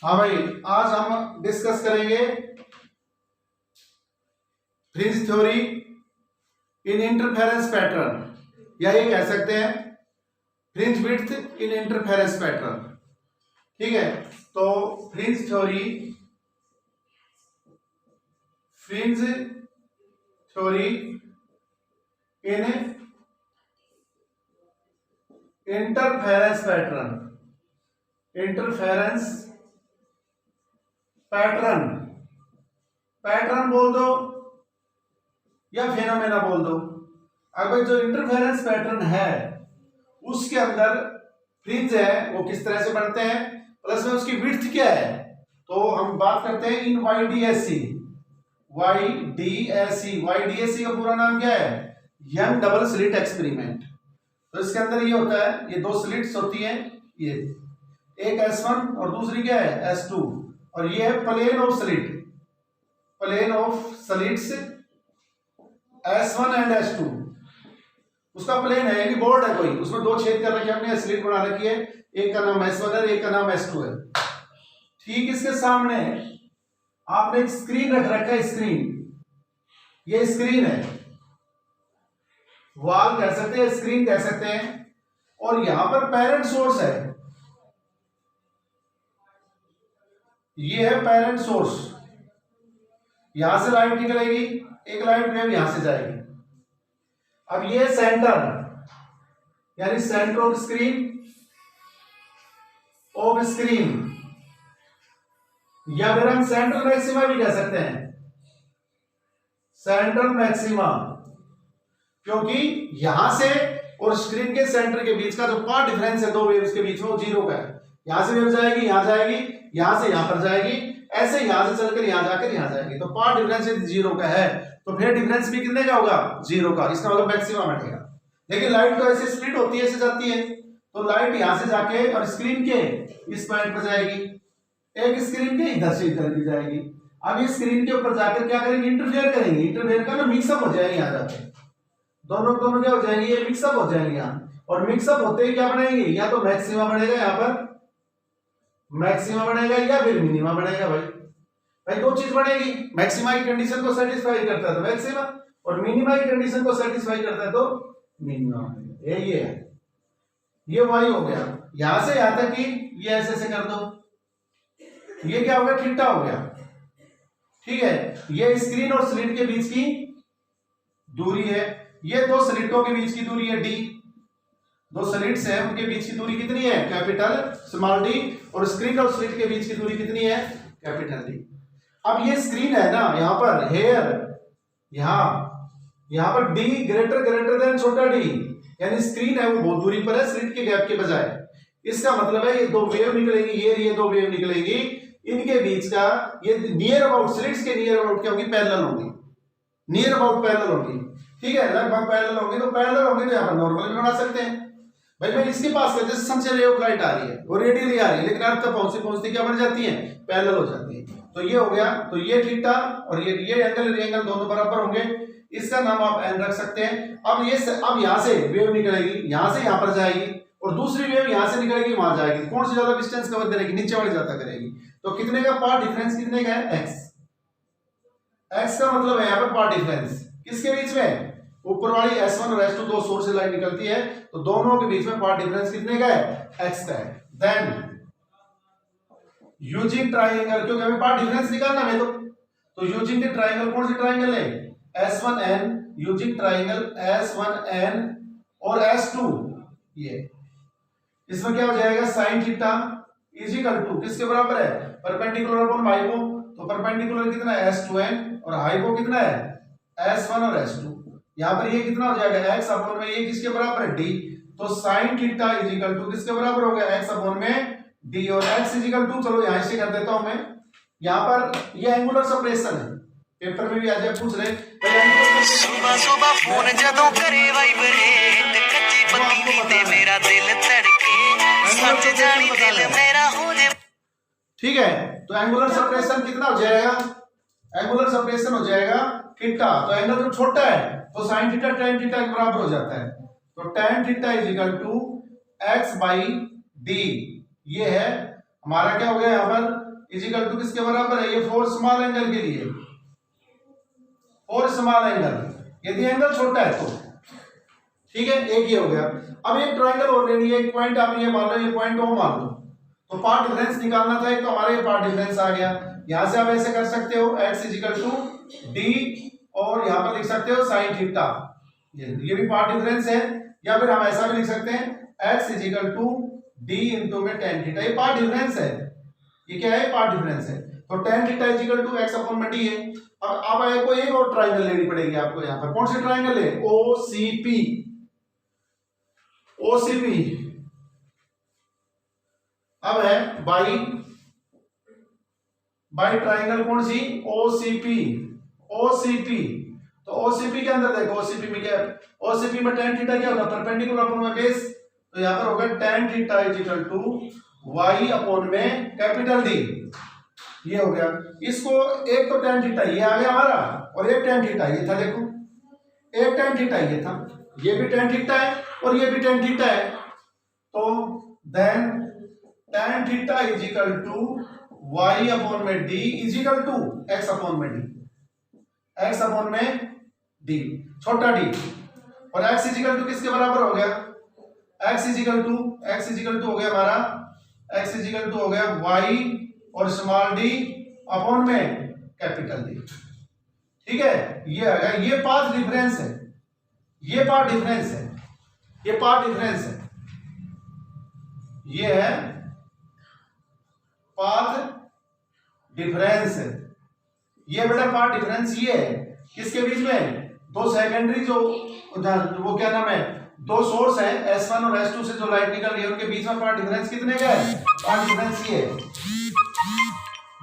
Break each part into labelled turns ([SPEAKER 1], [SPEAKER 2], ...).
[SPEAKER 1] हाँ भाई, आज हम डिस्कस करेंगे फ्रिंज थ्योरी इन इंटरफेरेंस पैटर्न, या ये कह सकते हैं फ्रिंज विड्थ इन इंटरफेरेंस पैटर्न। ठीक है, तो फ्रिंज थ्योरी इन इंटरफेरेंस पैटर्न बोल दो या फेनोमेना बोल दो। अगर जो इंटरफेरेंस पैटर्न है उसके अंदर फ्रिंज है वो किस तरह से बनते हैं, प्लस में उसकी विड्थ क्या है। तो हम बात करते हैं इन YDSC का पूरा नाम क्या है, यंग डबल स्लिट एक्सपेरिमेंट। तो इसके अंदर ये होता है, ये दो स्लिट्स होती हैं, ये एक S1 और दूसरी क्या है S2, और ये है plane of slits S1 and S2। उसका प्लेन है यानी बोर्ड है कोई, उसमें दो छेद कर रखे हमने, स्लिट बना रखी है, एक का नाम S1 है, एक का नाम S2 है। ठीक इसके सामने आपने एक स्क्रीन रख रखा है, ये स्क्रीन है, वॉल कह सकते हैं, स्क्रीन कह सकते हैं, और यहां पर पेरेंट सोर्स है, ये है पेरेंट सोर्स। यहां से लाइट निकलेगी, एक लाइट वेव यहां से जाएगी। अब ये सेंटर यानी सेंटर ऑफ स्क्रीन या फिर हम सेंट्रल मैक्सिमा भी कह सकते हैं, सेंट्रल मैक्सिमा, क्योंकि यहां से और स्क्रीन के सेंटर के बीच का जो पाथ डिफरेंस है दो वेव्स के बीच में वो 0 का है। यहां से वेव जाएगी, यहां जाएगी, यहां से यहां पर जाएगी, ऐसे यहां से चलकर यहां जाकर यहां जाएगी। तो पाथ डिफरेंस यदि 0 का है तो फिर डिफरेंस भी कितने का होगा, 0 का। इसका मतलब मैक्सिमा बैठेगा। लेकिन लाइट तो ऐसे स्प्लिट होती है, ऐसे जाती है, तो लाइट यहां से जाके और स्क्रीन के इस पॉइंट पर जाएगी, एक स्क्रीन के इधर से इधर भी जाएगी। अब इस स्क्रीन के ऊपर जाकर क्या करेंगे, इंटरफेयर का ना मिक्सअप हो जाएगा। यहां जाके दोनों क्या हो जाएंगे, ये मिक्सअप हो जाएंगे यहां, और मिक्सअप होते ही क्या बनेंगे, या तो मैक्सिमा बनेगा, यहां पर मैक्सिमा बनेगा या फिर मिनिमा बनेगा। भाई दो चीज बनेगी, मैक्सिमा की कंडीशन को सेटिस्फाई करता है तो मैक्सिमा, और मिनिमा की कंडीशन को सेटिस्फाई करता है तो मिनिमा। ये है, ये वाई हो गया। यहां से यहां तक कि ये ऐसे कर दो, ये क्या हो गया, थीटा हो गया। ठीक है, ये स्क्रीन और स्लिट के बीच की दूरी है, ये दो स्लिटों के बीच की दूरी है d। दो स्लिट्स हैं उनके बीच की दूरी कितनी है, कैपिटल स्मॉल d, और स्क्रीन और स्लिट के बीच की दूरी कितनी है, कैपिटल D। अब ये स्क्रीन है ना, यहां पर हेयर, यहां पर d ग्रेटर देन छोटा d, यानी स्क्रीन है वो बहुत दूरी पर है स्लिट के गैप के बजाय। इसका मतलब है ये दो वेव निकलेंगी, ये दो वेव निकलेंगी, इनके बीच का ये नियर अबाउट, स्लिट्स के नियर अबाउट क्या होगी, पैरेलल होगी, नियर अबाउट पैरेलल होगी। ठीक है, लगभग पैरेलल होगी, तो पैरेलल होगी तो यहाँ पर नॉर्मल भी बना सकते हैं। भाई मैं इसके पास जैसे सनसे रे ऑफ लाइट आ रही है, वो रेडियली आ रही है, लेकिन अर्थ तक पहुंचती क्या बन जाती है, पैरेलल हो जाती है। तो ये हो गया, तो ये थीटा और ये एंगल दोनों बराबर होंगे, इसका नाम आप एन रख सकते हैं। अब यहां से वेव निकलेगी, यहां से यहां पर जाएगी, और दूसरी वेव यहां से निकलेगी वहां जाएगी। कौन सी ज्यादा डिस्टेंस कवर करेगी, नीचे वाली ज्यादा करेगी। तो कितने का पाथ डिफरेंस कितने का है, x का मतलब है यहाँ पर पाथ डिफरेंस किसके बीच में, ऊपर वाली S1 और S2 दो सोर्स से लाइन निकलती है, तो दोनों के बीच में पाथ डिफरेंस कितने का है, x का है। देन यूजिंग ट्रायंगल, क्योंकि हमें पाथ डिफरेंस निकालना है तो यूजिंग द ट्रायंगल, कौन सी ट्रायंगल है, S1n, यूजिंग ट्रायंगल S1n और S2, ये इसमें क्या हो जाएगा, sin theta is equal to किसके बराबर है, परपेंडिकुलर अपॉन हाइपो। तो परपेंडिकुलर कितना है, S2n, और हाइपो कितना है, S1 और S2। यहां पर ये कितना हो जाएगा, x अपॉन में ये किसके बराबर है, d। तो sin theta is equal to किसके बराबर हो गया, x अपॉन में d, और x इज इक्वल टू, चलो यहां से कर देता हूं मैं, यहां पर ये एंगुलर सेपरेशन है, पेपर में भी आज पूछ रहे,
[SPEAKER 2] सुबह फोन जदों करे वाइब्रेट, कच्ची पक्की ते मेरा दिल धड़के, सच जानी दिल मेरा हो जाए।
[SPEAKER 1] ठीक है, तो एंगुलर सेपरेशन कितना हो जाएगा, एंगुलर सेपरेशन हो जाएगा थीटा। तो एंगल जो छोटा है तो sin थीटा tan थीटा के बराबर हो जाता है। तो tan theta is equal to x by D, ये है हमारा क्या हो गया यहाँ पर इजिकल टू किसके बराबर है, ये फॉर स्मॉल एंगल के लिए, फॉर स्मॉल एंगल, यदि एंगल छोटा है तो ठीक है। एक ये हो गया। अब एक ट्रायंगल और लेनी है, एक पॉइंट आप ये मान लो, ये पॉइंट ओ मान लो, तो पार्ट डिफरेंस निकालना था, एक तो हमारा ये पार्ट डिफरेंस आ गया। यहां से आप ऐसे कर सकते हो x इजिकल टू डी, और यहां पर लिख सकते हो साइन थीटा, ये भी पार्ट डिफरेंस है। या फिर हम ऐसा भी लिख सकते हैं x is equal to D into में टेन थीटा, ये पार्ट डिफरेंस है, ये क्या है, पार्ट डिफरेंस है। तो tan theta is equal to x upon में डी है। अब आपको एक और ट्रायंगल लेनी पड़ेगी आपको, यहां पर कौन सी ट्रायंगल है, OCP, OCP। अब है बाई ट्रायंगल कौन सी, OCP, OCP। तो OCP के अंदर देखो, OCP में क्या है, OCP में tan थीटा क्या होगा, परपेंडिकुलर अपॉन में बेस, तो यहां पर होगा tan theta equal to y upon में कैपिटल D, ये हो गया। इसको एक तो tan थीटा ये आ गया हमारा, और एक tan थीटा ये था, देखो एक tan थीटा ये था, ये भी tan थीटा है और ये भी tan थीटा है। तो then tan theta is equal to y upon में d is equal to x upon में d, x अपॉन में d, छोटा d, और x इज इक्वल टू किसके बराबर हो गया, x इज इक्वल टू हो गया हमारा, x इज इक्वल टू हो गया y और स्मॉल d अपॉन में कैपिटल D, ठीक है। ये आ गया, ये पाथ डिफरेंस है, ये पार्ट डिफरेंस है, ये पार्ट डिफरेंस है, ये है पाथ डिफरेंस है, ये बेटा पार्ट डिफरेंस ये है किसके बीच में, दो सेकेंडरी जो वो क्या नाम है, दो सोर्स है S1 और S2 से जो लाइट निकल रही है उनके बीच में पार्ट डिफरेंस कितने का है, पार्ट डिफरेंस ये है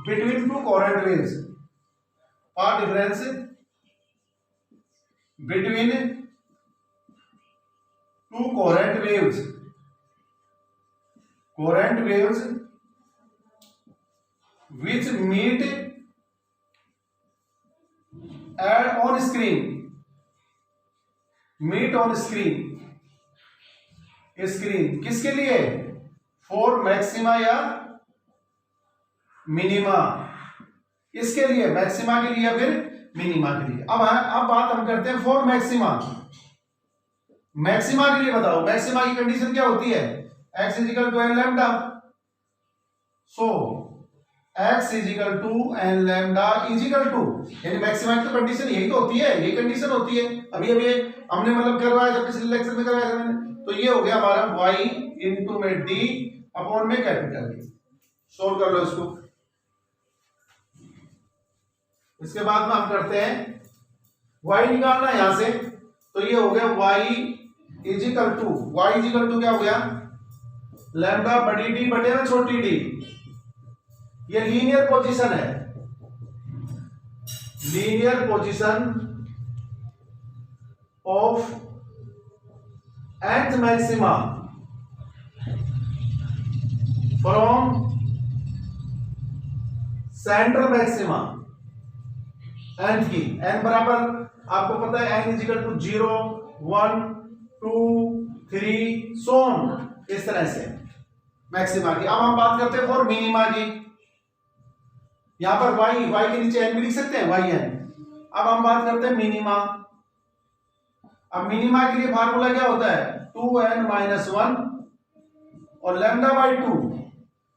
[SPEAKER 1] between two coherent waves, path difference between two coherent waves which meet on screen, किसके लिए, फॉर मैक्सिमा या मिनिमा, इसके लिए मैक्सिमा के लिए या फिर मिनिमा के लिए। अब बात हम करते हैं फॉर मैक्सिमा। मैक्सिमा के लिए बताओ, मैक्सिमा की कंडीशन क्या होती है, x is equal to n lambda, so x is equal to n lambda is equal to, यानी मैक्सिमा की तो कंडीशन यही तो होती है, यही कंडीशन होती है। अभी हमने मतलब करवाया था, पिछले लेक्चर में करवाया था मैंने, तो ये हो गया हमारा y इंटू में d अपॉन में कैपिटल D। सोल्व कर लो इसको। इसके बाद में हम करते हैं y निकालना यहां से, तो ये हो गया y इज इक्वल टू क्या हो गया, लैम्डा बड़ी डी बटे में छोटी डी, ये लीनियर पोजीशन है, linear position of nth maxima from central maxima, nth की, n बराबर आपको पता है n इज इक्वल टू 0 1 2 3 सोन, इस तरह से मैक्सिमा की। अब हम बात करते हैं फॉर मिनिमा की, यहां पर y के नीचे n भी लिख सकते हैं, yn। अब हम बात करते हैं मिनिमा। अब मिनिमा के लिए फार्मूला क्या होता है, 2n-1 और लैम्डा बाई 2,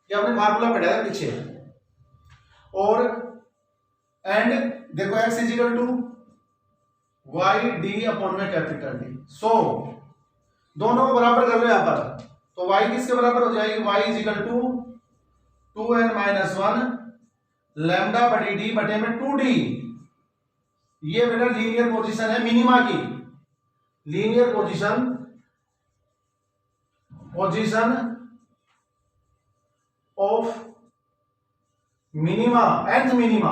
[SPEAKER 1] ये हमने फार्मूला पढ़ा है पीछे, और एंड देखो x is equal to y d upon में कैपिटल D। सो दोनों को बराबर कर लो यहां पर, तो y किसके बराबर हो जाएगी, y is equal to 2n-1 lambda बटी d बटे में 2d। ये बेटा लीनियर पोजीशन है मिनिमा की, linear position of minima, nth minima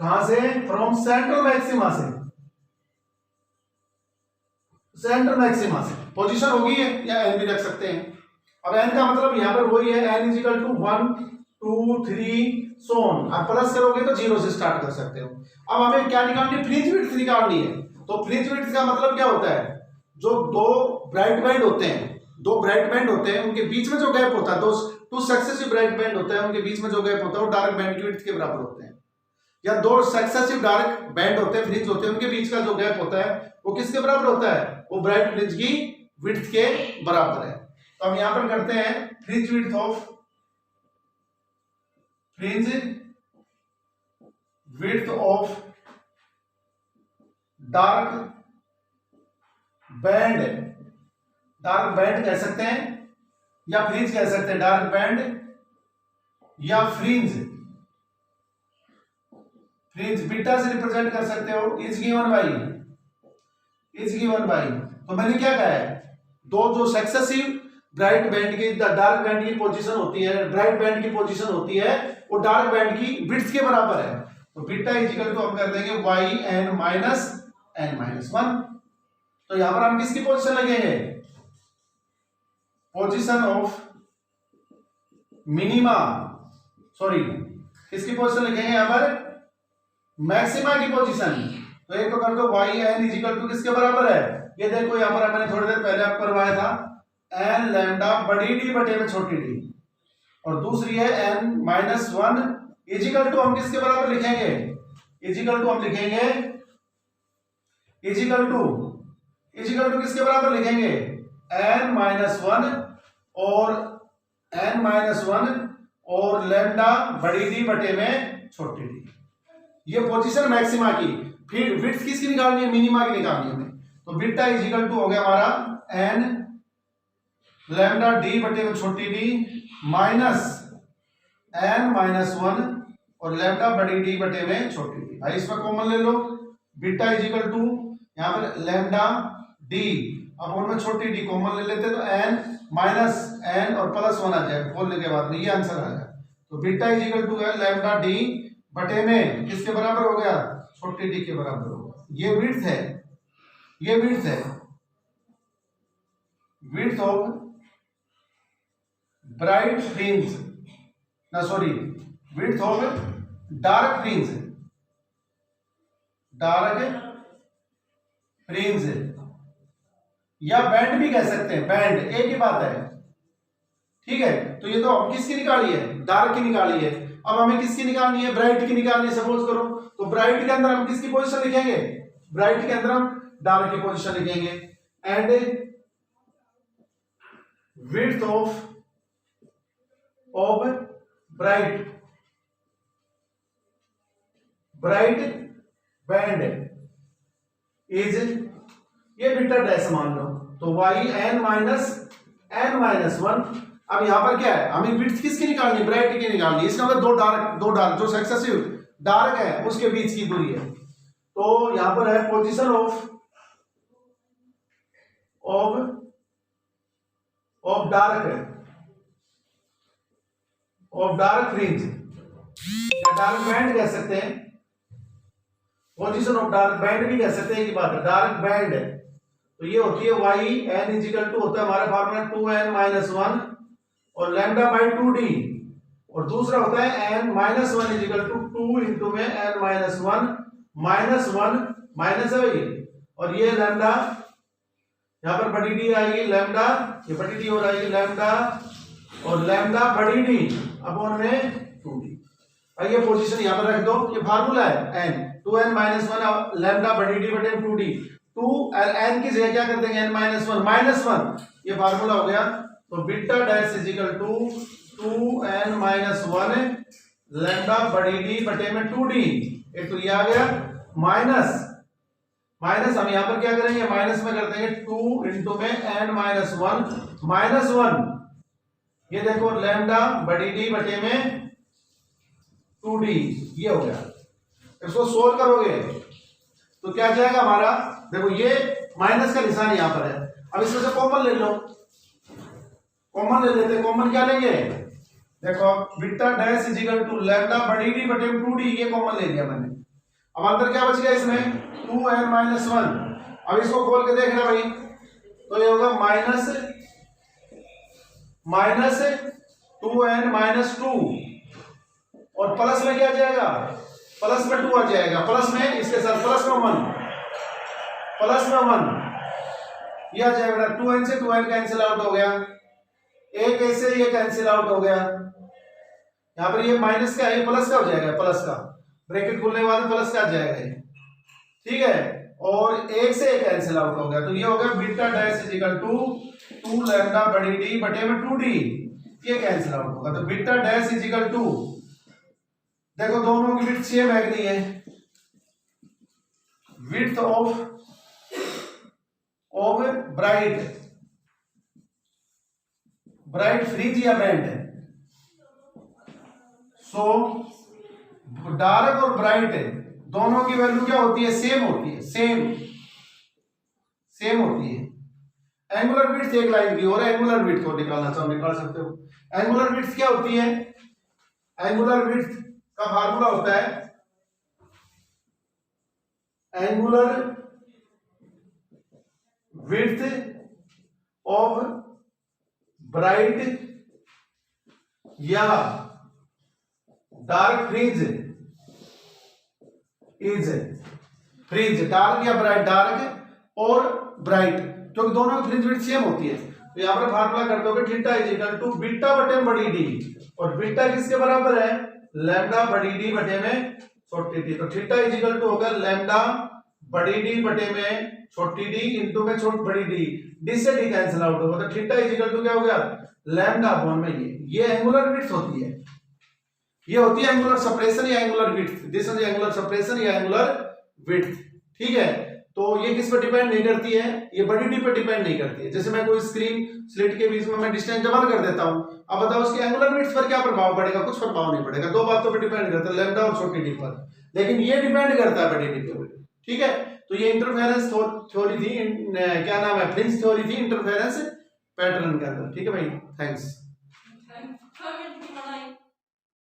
[SPEAKER 1] कहां से, फ्रॉम सेंट्रल मैक्सिमा से, पोजीशन होगी है, या n भी रख सकते हैं। अब n का मतलब यहां पर वही है, n इज इक्वल टू 1 2 3 सोन, आप प्लस करोगे तो 0 से स्टार्ट कर सकते हो। अब हमें क्या निकालनी है, फ्रिंज विड्थ निकालनी है। तो फ्रिंज विड्थ का मतलब क्या होता है, जो दो ब्राइट बैंड होते हैं उनके बीच में जो गैप होता है, दो टू सक्सेसिव ब्राइट बैंड होते हैं उनके बीच में जो गैप होता है वो डार्क बैंड की विड्थ के बराबर होते हैं। या दो सक्सेसिव डार्क बैंड होते हैं, फ्रिंज होते हैं, उनके बीच का जो गैप होता है वो किसके बराबर होता है? वो ब्राइट फ्रिंज की विड्थ के बराबर है। तो हम यहां पर करते हैं fringe width of dark band कह सकते हैं या फ्रिंज कह सकते हैं, डार्क बैंड या फ्रिंज बीटा से रिप्रेजेंट कर सकते हो, इज गिवन बाई। तो मैंने क्या कहा है, दो जो सक्सेसिव ब्राइट बैंड की डार्क बैंड की पोजीशन होती है, ब्राइट बैंड की पोजीशन होती है, वो डार्क बैंड की विड्थ के बराबर है। तो बीटा इक्वल टू हम कर देंगे yn माइनस n माइनस 1। तो यहां पर हम किसकी पोजीशन लगेंगे? पोजीशन ऑफ मिनिमा, सॉरी किसकी पोजीशन लिखेंगे यहां पर? मैक्सिमा की पोजीशन। तो एक तो कर दो yn इक्वल टू किसके बराबर है? ये देखो यहां पर मैंने थोड़ी देर पहले आपको करवाया था, n लैम्डा बड़ी डी बटे में छोटी डी, और दूसरी है n माइनस 1 इक्वल टू हम किसके बराबर लिखेंगे? इक्वल टू हम लिखेंगे इक्वल टू किसके बराबर लिखेंगे? n माइनस 1 और लैम्डा बड़ी डी बटे में छोटी डी। ये पोजीशन मैक्सिमा की। फिर विड्थ किसकी निकालनी है? मिनिमा की निकालनी है। तो बीटा इक्वल टू हो गया हमारा n लैम्डा डी बटे में छोटी डी माइनस n माइनस 1 और लैम्डा बड़ी डी बटे में छोटी डी। भाई इसमें कॉमन ले लो, बीटा इक्वल टू यहाँ पर लैम्डा डी अब उनमें छोटी डी कॉमन ले लेते तो n माइनस n और प्लस 1 आ जाएगा खोलने के बाद में, ये आंसर आ जाएगा। तो बीटा इक्वल टू है लैम्डा डी बटे में किसके बराबर हो गया? छोटी डी के बराबर हो गया। ये विड्थ है विड्थ ऑफ ब्राइट फ्रिंज, ना sorry width of dark fringe या बैंड भी कह सकते हैं, बैंड एक ही बात है, ठीक है। तो ये तो हम किसकी निकाली है? डार्क की निकाली है। अब हमें किसकी निकालनी है? ब्राइट की निकालनी है सपोज करो। तो ब्राइट के अंदर हम किसकी पोजीशन लिखेंगे? ब्राइट के अंदर हम डार्क की पोजीशन लिखेंगे। And width of bright band is, ये बीटा डैश मान लो, तो yn माइनस 1। अब यहां पर क्या है? हमें विड्थ किसकी निकालनी है? ब्राइट की निकालनी है। इसका मतलब दो डार्क जो सक्सेसिव डार्क है उसके बीच की दूरी है। तो यहां पर है पोजीशन ऑफ डार्क फ्रिंज या डार्क बैंड कह सकते हैं, पोजीशन ऑफ डार्क बैंड भी कह सकते हैं की बात है। डार्क बैंड तो ये होती है yn इक्वल टू होता है हमारा फार्मूला 2n माइनस 1 और लैम्डा बाई 2d, और दूसरा होता है n minus 1 equal to 2 into में n माइनस 1 माइनस है भाई, और ये लैम्डा यहाँ पर बड़ी डी आएगी, लैम्डा ये बड़ी डी हो जाएगी लैम्डा और लैम्डा बड़ी डी अपॉन में 2d। ये पोजीशन यहाँ पर रख दो, ये फार्मूला है n 2n माइनस 1 लैम्डा बड़ी डी बटे 2d, 2 n की जगह क्या कर देंगे? n माइनस 1, ये फार्मूला हो गया। तो beta dash is equal to 2n minus 1 lambda बड़ी डी बटे में 2d। एक तो ये आ गया माइनस हम यहाँ पर क्या करेंगे? माइनस में कर देंगे 2 इंटू में n माइनस 1, ये देखो लैम्डा बड़ी डी बटे में 2d, ये हो गया। इसको सोल्व करोगे तो क्या जाएगा हमारा? देखो ये माइनस का निशान यहां पर है। अब इसमें से कॉमन ले लो, कॉमन ले लेते। कॉमन क्या लेंगे? देखो beta dash is equal to lambda बड़ी डी बटे 2d, ये कॉमन ले लिया मैंने। अब अंदर क्या बच गया इसमें? 2n minus 1। अब इसको खोल के देखना भाई, तो ये होगा माइनस 2n माइनस 2 और प्लस में क्या जाएगा? प्लस में 2 आ जाएगा, प्लस में इसके साथ प्लस में 1 ये आ जाएगा 2n से 2n कैंसिल आउट हो गया, एक ऐसे ये कैंसिल आउट हो गया, यहाँ पर ये माइनस का है, प्लस का हो जाएगा, प्लस का ब्रैकेट खुलने के बाद प्लस का आ जाएगा ये, ठीक है। और एक से एक कैंसिल आउट हो गया, तो ये हो गया beta dash is equal to 2 lambda बड़ी डी बटे में 2d, ये कैंसिल आउट होगा। तो beta dash is equal to, देखो दोनों की विड्थ सेम है कि नहीं है, विड्थ ऑफ ब्राइट फ्रिंज या बैंड है। सो डार्क और ब्राइट दोनों की वैल्यू क्या होती है, सेम होती है, सेम होती है। एंगुलर विड्थ एक लाइन की और एंगुलर विड्थ को निकालना चाहो निकाल सकते हो। एंगुलर विड्थ क्या होती है, एंगुलर विड्थ का फार्मूला होता है एंगुलर विड्थ ऑफ ब्राइट या dark fringe is fringe dark या ब्राइट, डार्क और ब्राइट, क्योंकि दोनों की फ्रिंज विड्थ सेम होती है। तो यहां पर फार्मूला कर दोगे theta is equal to beta बटे बड़ी डी, और बीटा किसके बराबर है, लैम्डा बड़ी डी बटे में छोटी डी। तो थीटा इज इक्वल टू होगा लैम्डा बड़ी डी बटे में छोटी डी इंटू में छोटी बड़ी डी, डी से डी कैंसिल आउट होगा। तो थीटा इज इक्वल टू क्या हो गया, लैम्डा अपॉन में ये एंगुलर विड्थ होती है, ये होती है एंगुलर सेपरेशन या angular width, this is angular separation या एंगुलर विड्थ, ठीक है। तो ये किस पर डिपेंड नहीं करती है, ये बड़ी डी पर डिपेंड नहीं करती है। जैसे मैं कोई स्क्रीन स्लिट के बीच में मैं डिस्टेंस डबल कर देता हूं, अब बताओ उसके एंगुलर विड्थ पर क्या प्रभाव पड़ेगा, कुछ प्रभाव नहीं पड़ेगा। दो बातों पर डिपेंड करता है, लैम्डा और छोटी डी पर, लेकिन ये डिपेंड करता है बड़ी डी पर, ठीक है। तो ये इंटरफेरेंस थ्योरी थी, क्या नाम है, फ्रिंज थ्योरी थी इंटरफेरेंस पैटर्न के अंदर, ठीक है भाई, थैंक्स।